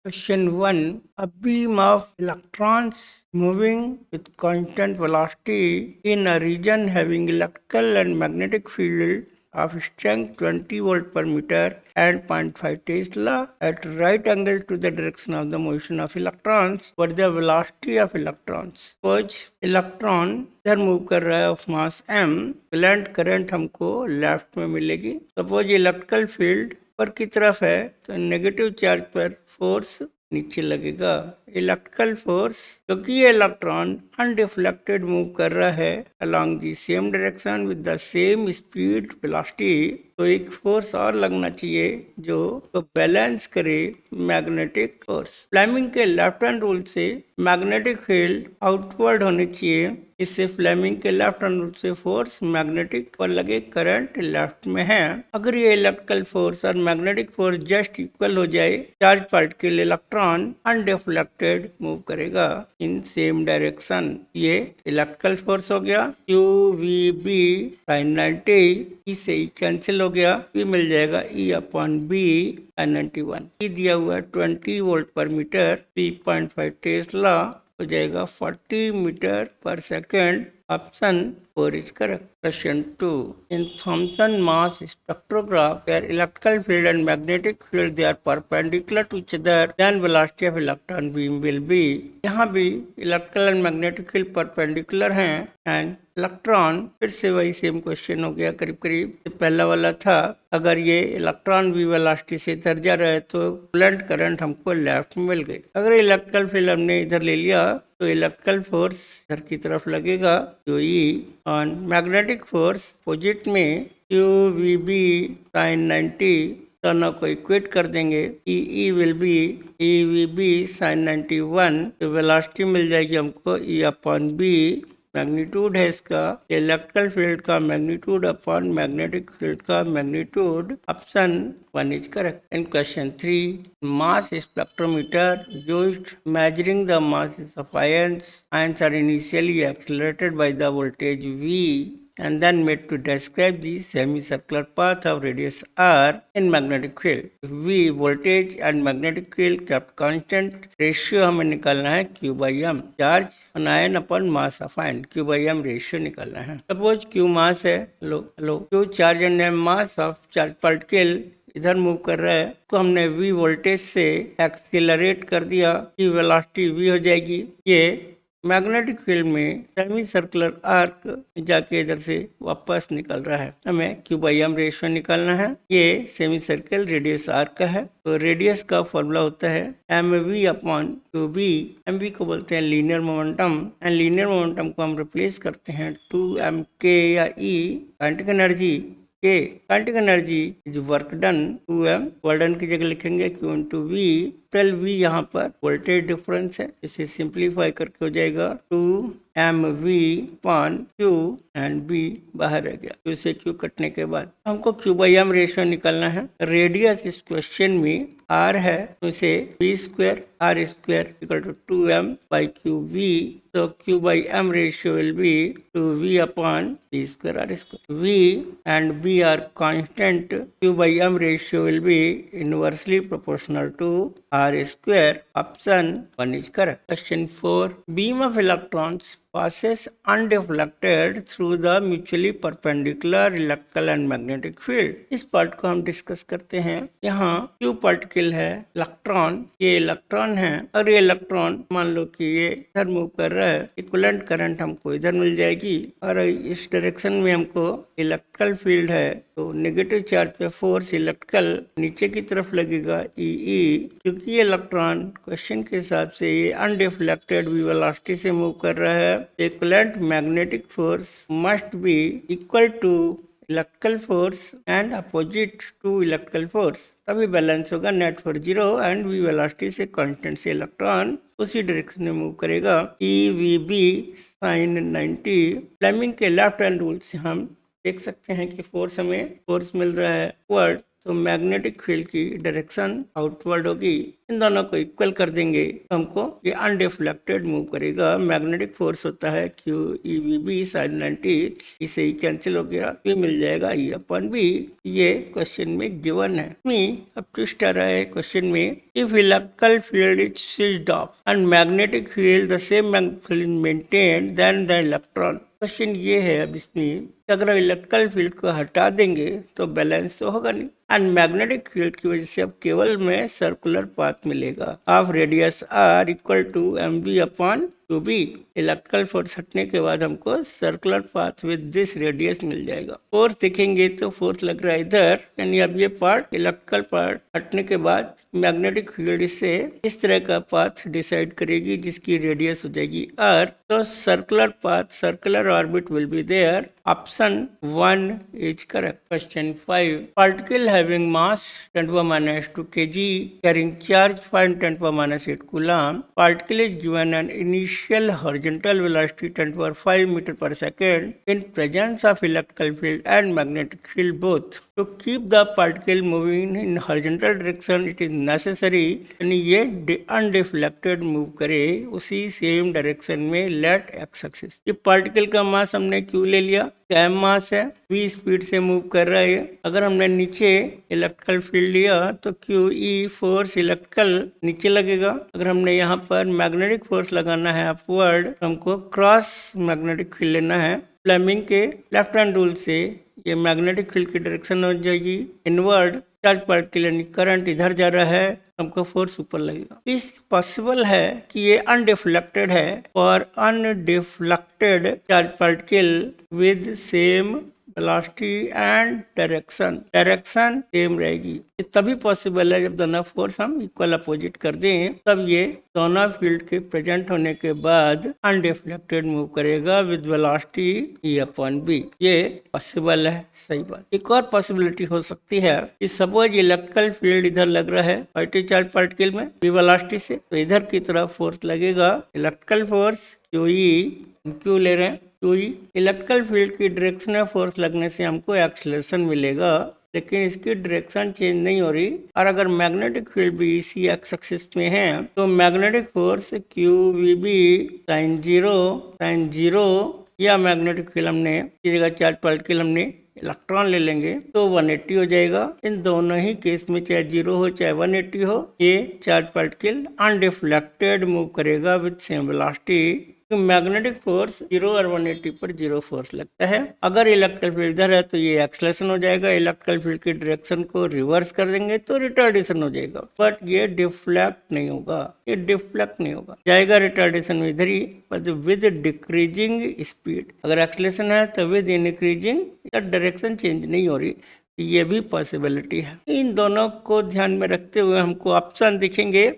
Question 1. A beam of electrons moving with constant velocity in a region having electrical and magnetic field of strength 20 volt per meter and 0.5 Tesla at right angle to the direction of the motion of electrons. What is the velocity of electrons? Suppose electron इधर move कर रहा है of mass m, plant current हमको left में मिलेगी. Suppose electrical field पर की तरफ है तो नेगेटिव चार्ज पर फोर्स नीचे लगेगा. इलेक्ट्रिकल फोर्स क्योंकि ये इलेक्ट्रॉन अनडिफ्लेक्टेड मूव कर रहा है along the same direction with the same speed velocity, तो एक फोर्स और लगना चाहिए जो तो बैलेंस करे मैग्नेटिक फोर्स. फ्लेमिंग के लेफ्ट हैंड रूल से मैग्नेटिक फील्ड आउटवर्ड होनी चाहिए. इससे फ्लेमिंग के लेफ्ट हैंड रूल से फोर्स मैग्नेटिक पर लगे करंट लेफ्ट में है. अगर ये इलेक्ट्रिकल फोर्स और मैग्नेटिक फोर्स जस्ट इक्वल हो जाए, charge particle electron undeflected move करेगा इन सेम डायरेक्शन. ये इलेक्ट्रिकल फोर्स हो गया. क्यू वी बी साइन 90 इसे कैंसिल हो गया, भी मिल जाएगा E अपॉन बी साइन 91. ई दिया हुआ है 20 वोल्ट पर मीटर, 3.5 टेस्ला हो जाएगा 40 मीटर पर second. Option 4 is correct. Question 2. In Thomson mass spectrograph, where electrical field and magnetic field they are perpendicular to each other, then velocity of electron beam will be. यहाँ भी electrical and magnetic field perpendicular हैं and electron फिर से वही same question हो गया करीब करीब. पहला वाला था अगर ये इलेक्ट्रॉन भी वेलोसिटी से इधर जा रहा है तो प्लांट करंट हमको लेफ्ट में मिल गई. अगर इलेक्ट्रिकल फील्ड हमने इधर ले लिया तो इलेक्ट्रिकल फोर्स इधर की तरफ लगेगा जो E on magnetic force opposite में क्यू वी बी साइन 90 दोनों को इक्वेट कर देंगे. E will be E V B sine 91. तो वेलोसिटी मिल जाएगी हमको ई अपॉन बी. मैग्नीट्यूड है इसका इलेक्ट्रिकल फील्ड का मैग्नीट्यूड अपॉन मैग्नेटिक फील्ड का magnitude. Option 1 is correct. In question 3, mass spectrometer used measuring the masses of ions. Ions are initially accelerated by the voltage V and then made to describe the semicircular path of radius r in magnetic field. V voltage and magnetic field kept constant. Ratio हमें निकालना है Q by m. Charge on ion upon mass of ion. Q by m ratio निकालना है. Suppose Q mass है, लो Q charge and m mass of charge particle इधर move कर रहा है तो हमने V वोल्टेज से एक्सीलरेट कर दिया कि वेलोसिटी V हो जाएगी. ये मैग्नेटिक फील्ड में सेमी सर्कुलर आर्क जाके इधर से वापस निकल रहा है. हमें क्यू बाई एम रेशियो निकालना है. ये सेमी सर्कल रेडियस आर्क का है तो रेडियस का फॉर्मूला होता है M V upon Q B. M V को बोलते हैं linear momentum and linear momentum को हम रिप्लेस करते हैं 2m k या E. काइनेटिक एनर्जी के काइनेटिक एनर्जी जो work done 2m work done की जगह लिखेंगे Q into V. Total V यहाँ पर वोल्टेज डिफरेंस है, इसे सिंप्लीफाई करके हो जाएगा 2mv upon Q and B बाहर रह गया. Q से Q कटने के बाद हमको Q बाई एम रेशियो निकालना है. रेडियस इस क्वेश्चन में R है तो इसे b square r square equal to 2m by QV. So Q by m ratio will be 2V upon b square r square. V and B are constant. Q by m ratio will be inversely proportional to r square. Option 1 is correct. Question 4. Beam of electrons passes undeflected through the mutually perpendicular electrical and magnetic field. इस part को हम discuss करते हैं. यहाँ Q particle है, electron, ये electron है और ये इलेक्ट्रॉन मान लो कि ये इधर मूव कर रहा है. इक्विवेलेंट करंट हमको इधर मिल जाएगी और इस डायरेक्शन में हमको इलेक्ट्रिकल फील्ड है तो नेगेटिव चार्ज पे फोर्स इलेक्ट्रिकल नीचे की तरफ लगेगा ई. क्योंकि ये इलेक्ट्रॉन क्वेश्चन के हिसाब से ये अनडिफ्लेक्टेड वेलोसिटी से मूव कर रहा है, equivalent magnetic force must be equal to electrical force and opposite to electrical force, तभी बैलेंस होगा. Net force zero and V velocity से कांस्टेंट से इलेक्ट्रॉन उसी डायरेक्शन में मूव करेगा. E V B sine 90. Fleming के लेफ्ट हैंड रूल से हम देख सकते हैं कि फोर्स मिल रहा है वर्ड तो मैग्नेटिक फील्ड की डायरेक्शन आउटवर्ड होगी। इन दोनों को इक्वल कर देंगे तो हमको ये अनडिफ्लेक्टेड मूव करेगा। मैग्नेटिक फोर्स होता है QEVB sin 90, इसे ही कैंसिल हो गया, ये मिल जाएगा E/B। ये क्वेश्चन में गिवन है। अब ट्विस्ट आ रहा है क्वेश्चन में, if electrical field is switched off and magnetic field the same magnetic field is maintained then the electron. Question ये है अब इसमें, अगर इलेक्ट्रिकल फील्ड को हटा देंगे तो बैलेंस तो होगा नहीं, एंड मैग्नेटिक फील्ड की वजह से अब केवल में सर्कुलर पाथ मिलेगा of radius R equal to mv/2b। Electrical force हटने के बाद हमको circular path with this radius मिल जाएगा। फोर्स देखेंगे तो फोर्स लग रहा है इधर, यानी अब ये पार्ट इलेक्ट्रिकल पार्ट हटने के बाद मैग्नेटिक फील्ड से इस तरह का पाथ डिसाइड करेगी जिसकी रेडियस हो जाएगी R। तो circular path, circular orbit will be there. Option 1 is correct. Question 5. Particle having mass 10⁻² kg carrying charge 5×10⁻8 coulomb. Particle is given an initial horizontal velocity 10⁵ meter per second in presence of electrical field and magnetic field both. To keep the particle moving in horizontal direction, it is necessary यानी ये undeflected move करे उसी same direction में late x axis. ये particle का मास हमने Q ले लिया, क्या मास है, v स्पीड से मूव कर रहा है। अगर हमने नीचे इलेक्ट्रिकल फील्ड लिया तो QE फोर्स इलेक्ट्रिकल नीचे लगेगा। अगर हमने यहाँ पर मैग्नेटिक फोर्स लगाना है अपवर्ड, हमको क्रॉस मैग्नेटिक फील्ड लेना है। फ्लेमिंग के लेफ्ट हैंड रूल से ये मैग्नेटिक फील्ड की डायरेक्शन हो जाएगी इनवर्ड। चार्ज पार्टिकल यानी करंट इधर जा रहा है, हमको फोर्स ऊपर लगेगा। इस पॉसिबल है कि ये अनडिफ्लेक्टेड है और undeflected charge particle with same velocity and direction same रहेगी। ये तभी पॉसिबल है जब दोनों फोर्स हम इक्वल अपोजिट कर दें, तब ये दोनों फील्ड के प्रेजेंट होने के बाद अनडिफ्लेक्टेड मूव करेगा विद वेलोसिटी E/B। ये पॉसिबल है, सही बात। एक और पॉसिबिलिटी हो सकती है कि सपोज इलेक्ट्रिकल फील्ड इधर लग रहा है पॉजिटिव चार्ज पार्टिकल में v वेलोसिटी से, तो इधर की तरफ फोर्स लगेगा इलेक्ट्रिकल फोर्स क्यू ले रहे हैं QE। इलेक्ट्रिकल फील्ड की डायरेक्शन में फोर्स लगने से हमको एक्सीलरेशन मिलेगा, लेकिन इसकी डायरेक्शन चेंज नहीं हो रही। और अगर मैग्नेटिक फील्ड भी इसी एक्स एक्सिस में है तो मैग्नेटिक फोर्स QVB sin 0 या मैग्नेटिक फील्ड हमने इस जगह चार्ज पार्टिकल हमने इलेक्ट्रॉन ले लेंगे तो 180 हो जाएगा। इन दोनों ही केस में चाहे 0 हो चाहे 180 हो, ये चार्ज पार्टिकल अनडिफ्लेक्टेड मूव करेगा विद सेम वेलोसिटी। तो मैग्नेटिक फोर्स 0 और 180 पर 0 फोर्स लगता है। अगर इलेक्ट्रिकल फील्ड इधर है तो ये एक्सलेशन हो जाएगा, इलेक्ट्रिकल फील्ड की डायरेक्शन को रिवर्स कर देंगे तो रिटार्डेशन हो जाएगा, बट ये डिफ्लेक्ट नहीं होगा, ये डिफ्लेक्ट नहीं होगा, जाएगा रिटार्डेशन में इधर ही, बट विद डिक्रीजिंग स्पीड। अगर एक्सलेशन है तो विद इंक्रीजिंग, डायरेक्शन चेंज नहीं हो रही, ये भी पॉसिबिलिटी है। इन दोनों को ध्यान में रखते हुए हमको ऑप्शन दिखेंगे।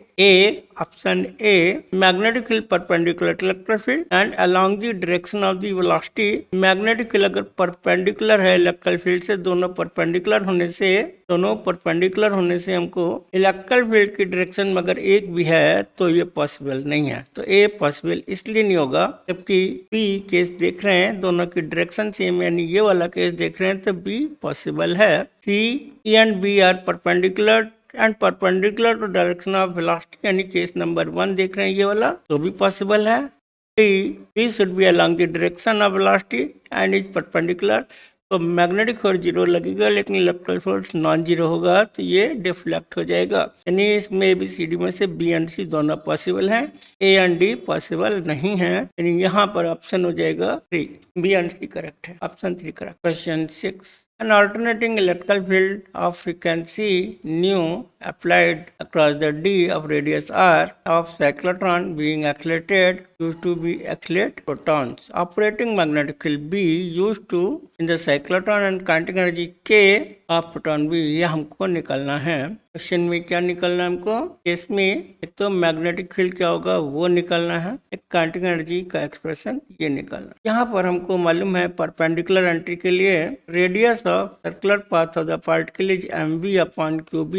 Option A magnetic field perpendicular to electric field and along the direction of the velocity. Magnetic field अगर परपेंडिकुलर है इलेक्ट्रिकल फील्ड से, दोनों परपेंडिकुलर होने से हमको इलेक्ट्रिकल फील्ड की डायरेक्शन में अगर एक भी है तो ये पॉसिबल नहीं है। तो ए पॉसिबल इसलिए नहीं होगा, जबकि बी केस देख रहे हैं दोनों की डायरेक्शन सेम, यानी ये वाला केस देख रहे हैं तो बी पॉसिबल है। C and B are perpendicular and perpendicular to direction of velocity, यानी केस नंबर 1 देख रहे हैं ये वाला, तो भी पॉसिबल है। B should be along the direction of velocity and is perpendicular, तो मैग्नेटिक फोर्स 0 लगेगा लेकिन इलेक्ट्रिकल फोर्स नॉन जीरो होगा, तो ये डिफ्लेक्ट हो जाएगा। यानी इसमें ABCD में से B एंड C दोनों पॉसिबल हैं, A एंड D पॉसिबल नहीं है, यानी यहाँ पर ऑप्शन हो जाएगा 3, B एंड C करेक्ट है, option 3 correct. Question 6, an alternating electrical field of frequency nu applied across the D of radius R of cyclotron being accelerated used to be accelerate protons. Operating magnetic field B used to in the cyclotron and kinetic energy K of proton B, ये हमको निकालना है। Question में क्या निकालना है हमको, इसमें एक तो मैग्नेटिक फील्ड क्या होगा वो निकालना है, एक काइनेटिक एनर्जी का एक्सप्रेशन ये निकालना। यहाँ पर हमको मालूम है परपेंडिकुलर एंट्री के लिए radius of circular path of the particle is mv/qb।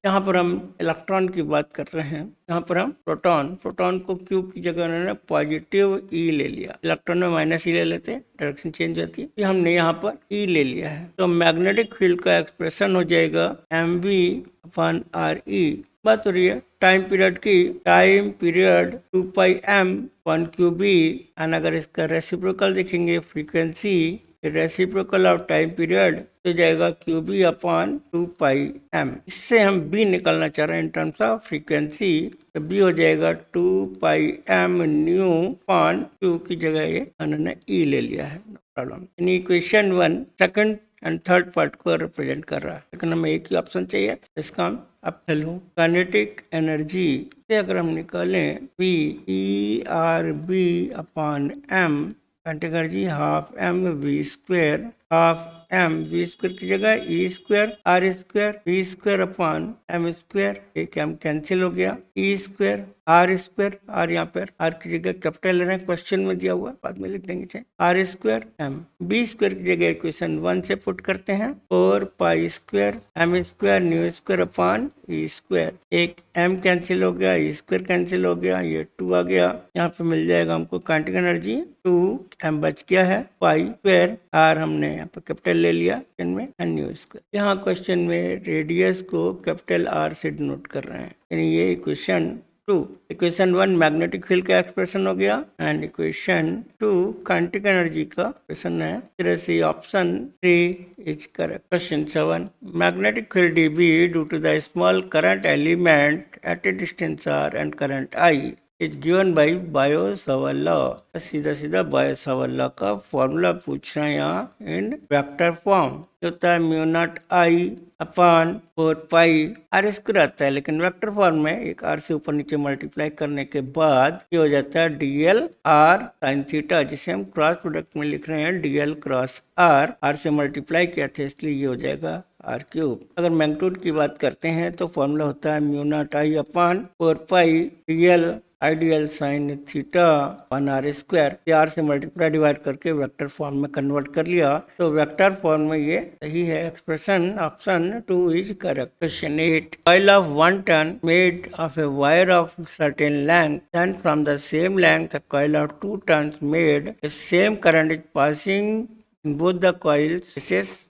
यहाँ पर हम इलेक्ट्रॉन की बात कर रहे हैं, यहाँ पर हम प्रोटॉन को क्यू की जगह उन्होंने पॉजिटिव E ले लिया, इलेक्ट्रॉन में -E ले लेते, डायरेक्शन चेंज होती है, हमने यहाँ पर E ले लिया है। तो मैग्नेटिक फील्ड का एक्सप्रेशन हो जाएगा mv/re। बात हो रही है टाइम पीरियड की, टाइम पीरियड 2πm/qb, एंड अगर इसका रेसिप्रोकल देखेंगे frequency, reciprocal of time period तो जाएगा qb/2πm। इससे हम b निकालना चाह रहे हैं इन टर्म्स ऑफ फ्रीक्वेंसी, तो b हो जाएगा 2πm nu/q की जगह ये उन्होंने e ले लिया है, नो प्रॉब्लम। यानी equation 1 second and third part को रिप्रेजेंट कर रहा है, लेकिन हमें एक ही ऑप्शन चाहिए, इसका हम अब चलो काइनेटिक एनर्जी से अगर हम निकालें v E/r/b/m, kinetic energy half mv², half mv² की जगह e²r², v²/m², एक m कैंसिल हो गया, e² r², r यहाँ पर r की जगह कैपिटल ले रहे हैं, क्वेश्चन में दिया हुआ, बाद में लिख देंगे चाहे, r² m, b² की जगह इक्वेशन 1 से पुट करते हैं, 4π² m² ν²/e², एक m कैंसिल हो गया, e² कैंसिल हो गया, ये 2 आ गया, यहाँ पे मिल जाएगा हमको काइनेटिक एनर्जी 2 m बच गया है, π² r हमने यहाँ पे कैपिटल ले लिया इनमें, ν²। यहाँ क्वेश्चन में रेडियस को कैपिटल R से डिनोट कर रहे हैं, यानी ये इक्वेशन 2। इक्वेशन 1 मैग्नेटिक फील्ड का एक्सप्रेशन हो गया, एंड इक्वेशन 2 काइनेटिक एनर्जी का एक्सप्रेशन है। इस तरह से option 3 is correct. Question 7 magnetic field dB due to the small current element at a distance r and current I is given by Biot Savart law. सीधा सीधा Biot-Savart law का formula पूछ रहे हैं यहाँ इन वेक्टर फॉर्म, जो होता है μ0I/4πr² आता है, लेकिन वेक्टर फॉर्म में एक r से ऊपर नीचे मल्टीप्लाई करने के बाद ये हो जाता है dl r sin थीटा, जिसे हम क्रॉस प्रोडक्ट में लिख रहे हैं dl क्रॉस r से मल्टीप्लाई किया था इसलिए ये हो जाएगा r³। अगर मैग्नीट्यूड की बात करते हैं तो फॉर्मूला होता है μ0I/4πdl ideal sine theta 1r², r से मल्टीप्लाई डिवाइड करके वेक्टर फॉर्म में कन्वर्ट कर लिया, तो वेक्टर फॉर्म में ये सही है expression, option 2 is correct. Question 8 coil of 1 ton made of a wire of certain length, then from the same length a coil of 2 tons made the same current is passing in both the coils,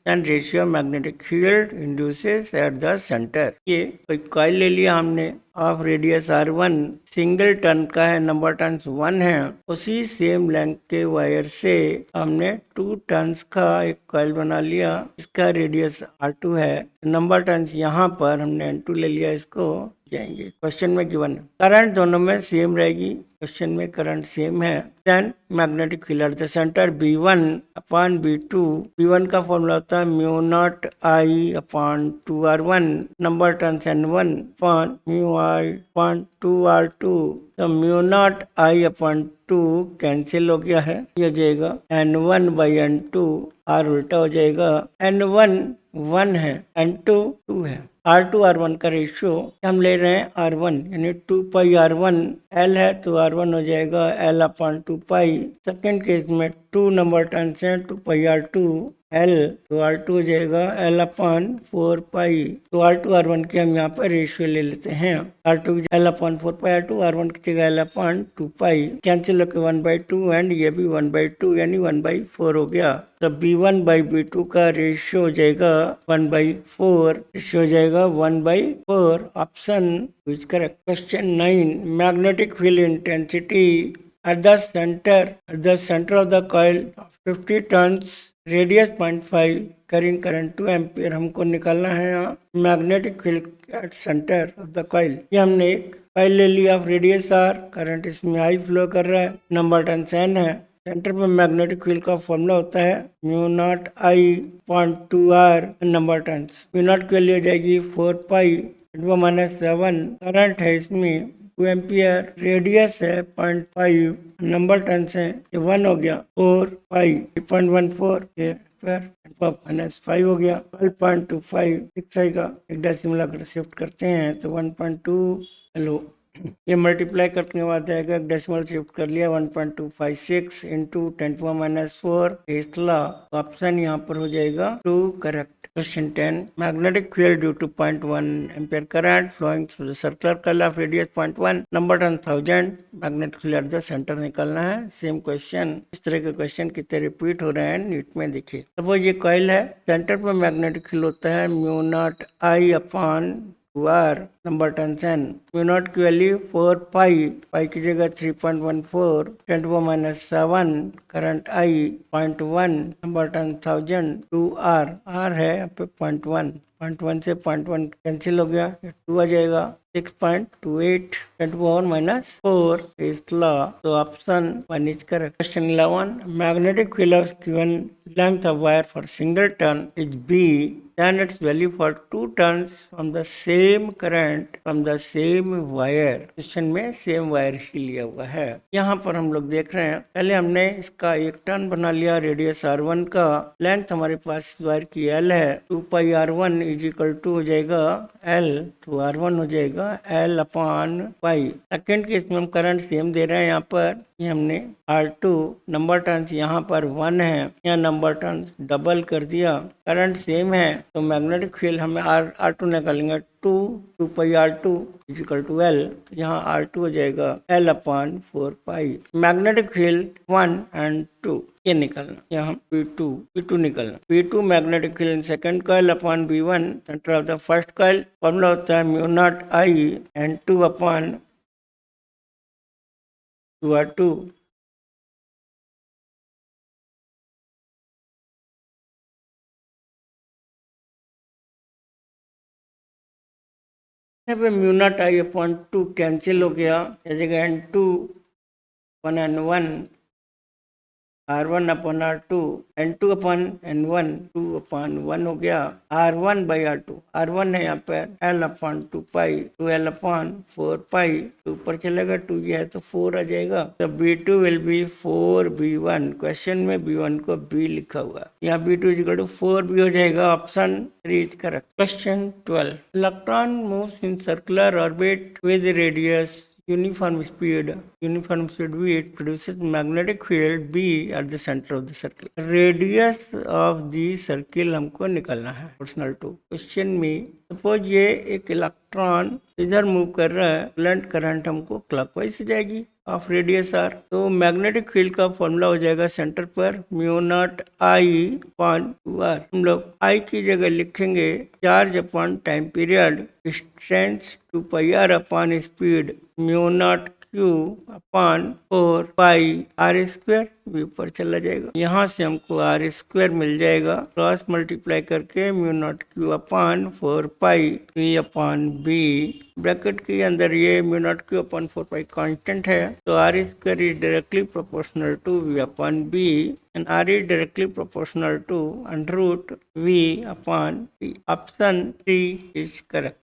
and ratio of magnetic field induces at the center। ये कोई coil ले लिया हमने of radius r1, single ton का है, number turns 1 है, उसी same length के वायर से हमने 2 टन्स का एक कॉइल बना लिया, इसका रेडियस r2 है, नंबर टन्स यहाँ पर हमने n2 ले लिया, इसको जाएंगे। क्वेश्चन में गिवन करंट दोनों में सेम रहेगी, क्वेश्चन में करंट सेम है, then magnetic field at the centre B1/B2, B1 का फॉर्मूला होता है μ0I/2r1, number turns n1 μI/2r2, तो μ0I/2 कैंसिल हो गया है, ये हो जाएगा n1/n2, r उल्टा हो जाएगा, n1 1 है, n2 2 है, r2 r1 का रेशियो हम ले रहे हैं r1, यानी 2πr1, l है तो r1 हो जाएगा l/2π। सेकेंड केस में 2 नंबर टर्न्स हैं, 2πr2 l, तो r2 हो जाएगा l/4π, तो r2 r1 की हम यहाँ पर रेशियो ले लेते हैं, r2 l/4π, r2 r1 की जगह l/2π, कैंसिल होकर 1/2 एंड ये भी 1/2 यानी 1/4 हो गया, तो B1/B2 का रेशियो हो जाएगा 1/4, रेशियो हो जाएगा 1/4, option is correct. Question 9 magnetic field intensity at the center of the coil of 50 turns radius 0.5 carrying current 2 ampere हमको निकालना है यहाँ magnetic field at centre of the coil. ये हमने एक कॉइल ले लिया ऑफ रेडियस r, करंट इसमें I फ्लो कर रहा है, नंबर टर्न्स n है, सेंटर पर मैग्नेटिक फील्ड का फॉर्मूला होता है μ0I/2r, नंबर टर्न्स μ0 के लिए जाएगी 4π -7, करंट है इसमें 2 एम्पियर, रेडियस है 0.5, नंबर टर्न्स है, ये 1 हो गया, 4π 0.14 -5 हो गया, 12.25 6 आएगा, एक डेसिमल अगर शिफ्ट करते हैं तो 1.2 हेलो ये मल्टीप्लाई करने के बाद आएगा, डेसिमल शिफ्ट कर लिया 1.256 इंटू 10⁻⁴ इसला ऑप्शन यहाँ पर हो जाएगा 2 correct. Question 10, magnetic field due to 0.1 ampere current flowing through the circular coil of radius 0.1 number 1000 magnetic field at the centre निकालना है। सेम क्वेश्चन, इस तरह के क्वेश्चन कितने रिपीट हो रहे हैं नीट में देखिए। सपोज ये कॉइल है, सेंटर पर मैग्नेटिक फील्ड होता है μ0I/2r नंबर 10 μ0 की वैल्यू 4 पाई की जगह 3.14 10⁻⁷ current I 0.1 number 10,000 2r r है यहाँ पे 0.1 से 0.1 कैंसिल हो गया, 2 आ जाएगा 6.28 10⁻⁴ is law, so option 1 is correct. Question 11, magnetic field of given length of wire for single turn is B, then its value for 2 turns from the same current from the same wire. Question में same wire ही लिया हुआ है। यहाँ पर हम लोग देख रहे हैं, पहले हमने इसका एक टर्न बना लिया, रेडियस r1 का, लेंथ हमारे पास इस वायर की l है, 2πr1 इज इक्वल टू हो जाएगा l, तो r1 हो जाएगा l/पाई। सेकेंड केस में हम करंट सेम दे रहे हैं, यहाँ पर ये हमने R2 नंबर टर्न्स यहाँ पर 1 है, यहाँ नंबर टर्न्स डबल कर दिया, करंट सेम है, तो मैग्नेटिक फील्ड हमें R2 निकालेंगे 2πr2 is equal to l, तो यहाँ R2 हो जाएगा l/4 मैग्नेटिक फील्ड 1 and 2 ये निकलना, यहाँ P2 निकलना, P2 magnetic field in second coil upon V1 centre of the first coil, formula होता है μ0I N2/2r2 यहाँ पे μ0I/2 कैंसिल हो गया, इस जगह N2 1N1 R1/R2 N2/N1 2/1 हो गया, R1/R2 R1 है यहाँ पर l/2 2l/4 ऊपर चलेगा 2 ये है तो 4 आ जाएगा, तो B2 will be 4B1। Question में B1 को B लिखा हुआ, यहाँ B2 इक्वल टू 4B हो जाएगा, option 3 is correct. Question 12, electron moves in circular orbit with radius uniform speed V, it produces magnetic field B at the center of the circle. Radius of the circle हमको निकालना है, proportional to question में। Suppose ये एक electron इधर move कर रहा है, करंट करंट हमको क्लॉकवाइज से जाएगी ऑफ रेडियस r, तो मैग्नेटिक फील्ड का फॉर्मूला हो जाएगा सेंटर पर μ0I/2r, हम लोग I की जगह लिखेंगे charge upon time period, distance 2πr/, speed μ0q/4πr², भी ऊपर चला जाएगा, यहाँ से हमको r² मिल जाएगा, क्रॉस मल्टीप्लाई करके μ0q/4π ब्रैकेट के अंदर ये μ0q/4π कांस्टेंट है, तो r² is directly proportional to V/B and r is directly proportional to √V/P. Option 3 is correct.